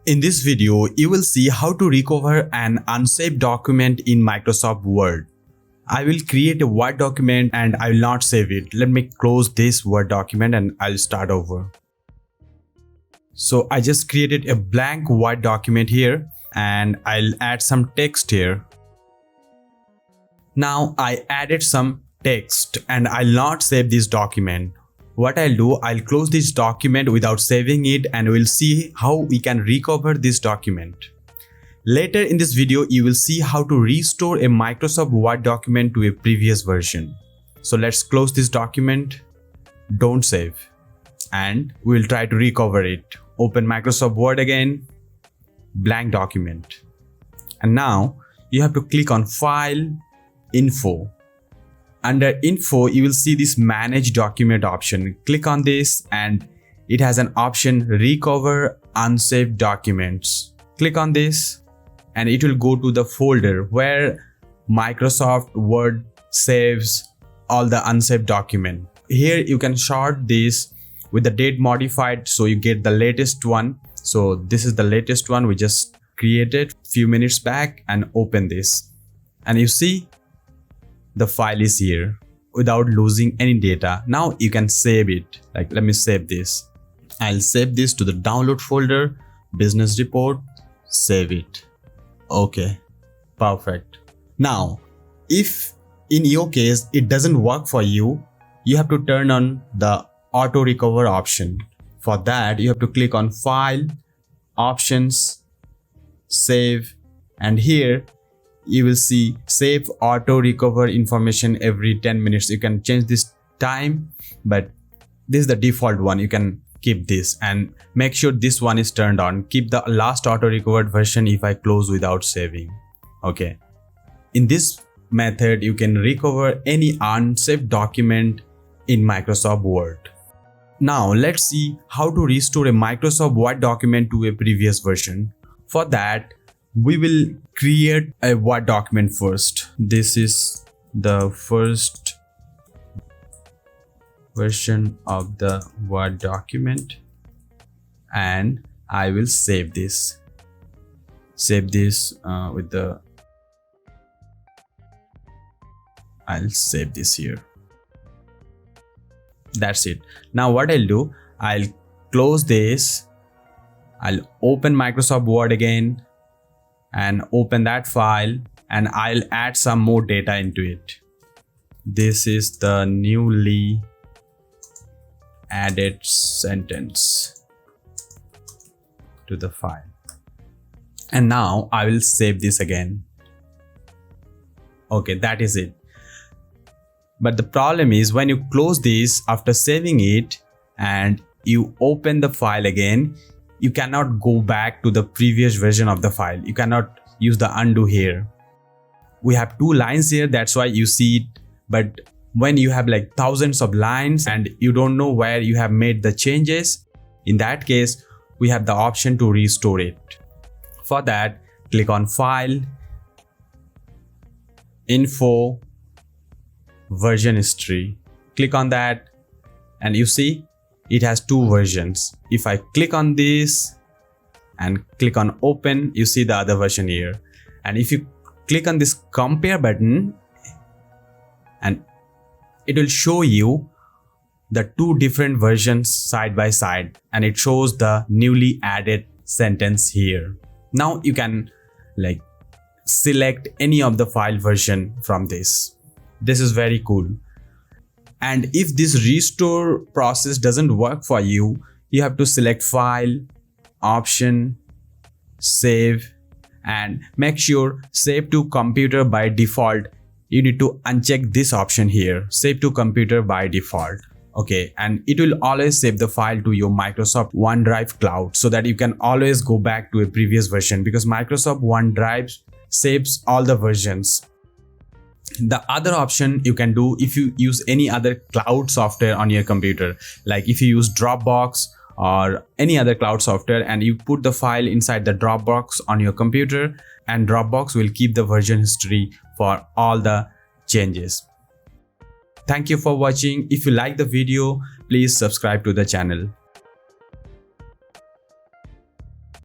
In this video, you will see how to recover an unsaved document in Microsoft Word. I will create a Word document and I will not save it. Let me close this Word document and I'll start over. So I just created a blank Word document here and I'll add some text here. Now I added some text and I'll not save this document. What I'll do, I'll close this document without saving it and we'll see how we can recover this document. Later in this video, you will see how to restore a Microsoft Word document to a previous version. So let's close this document, don't save, and we'll try to recover it. Open Microsoft Word again, blank document. And now you have to click on File, Info. Under Info, you will see this Manage Document option. Click on this and it has an option Recover Unsaved Documents. Click on this and it will go to the folder where Microsoft Word saves all the unsaved document. Here you can sort this with the date modified so you get the latest one. So this is the latest one we just created a few minutes back, and open this. And you see the file is here without losing any data. Now you can save it. Like, let me save this. I'll save this to the download folder, business report, save it. Okay, perfect. Now, if in your case it doesn't work for you, you have to turn on the auto recover option. For that, you have to click on File, Options, Save, and here you will see Save Auto Recover Information every 10 minutes. You can change this time, but this is the default one. You can keep this and make sure this one is turned on. Keep the last auto recovered version if I close without saving. Okay. In this method, you can recover any unsaved document in Microsoft Word. Now let's see how to restore a Microsoft Word document to a previous version. For that, we will create a Word document first. This is the first version of the Word document and I will save this. Save this with the... I'll save this here. That's it. Now what I'll do, I'll close this. I'll open Microsoft Word again and open that file and I'll add some more data into it. This is the newly added sentence to the file. And now I will save this again. Okay, that is it. But the problem is when you close this after saving it and you open the file again, you cannot go back to the previous version of the file. You cannot use the undo here. We have two lines here, that's why you see it. But when you have like thousands of lines and you don't know where you have made the changes, in that case, we have the option to restore it. For that, click on File, Info, Version History. Click on that and you see it has two versions. If I click on this and click on Open, you see the other version here. And if you click on this Compare button, and it will show you the two different versions side by side and it shows the newly added sentence here. Now you can like select any of the file version from this. This is very cool. And if this restore process doesn't work for you, you have to select File, Option, Save, and make sure Save to Computer by default. You need to uncheck this option here, Save to Computer by default. Okay, and it will always save the file to your Microsoft OneDrive cloud so that you can always go back to a previous version, because Microsoft OneDrive saves all the versions. The other option you can do if you use any other cloud software on your computer, like if you use Dropbox or any other cloud software and you put the file inside the Dropbox on your computer, and Dropbox will keep the version history for all the changes. Thank you for watching. If you like the video, please subscribe to the channel.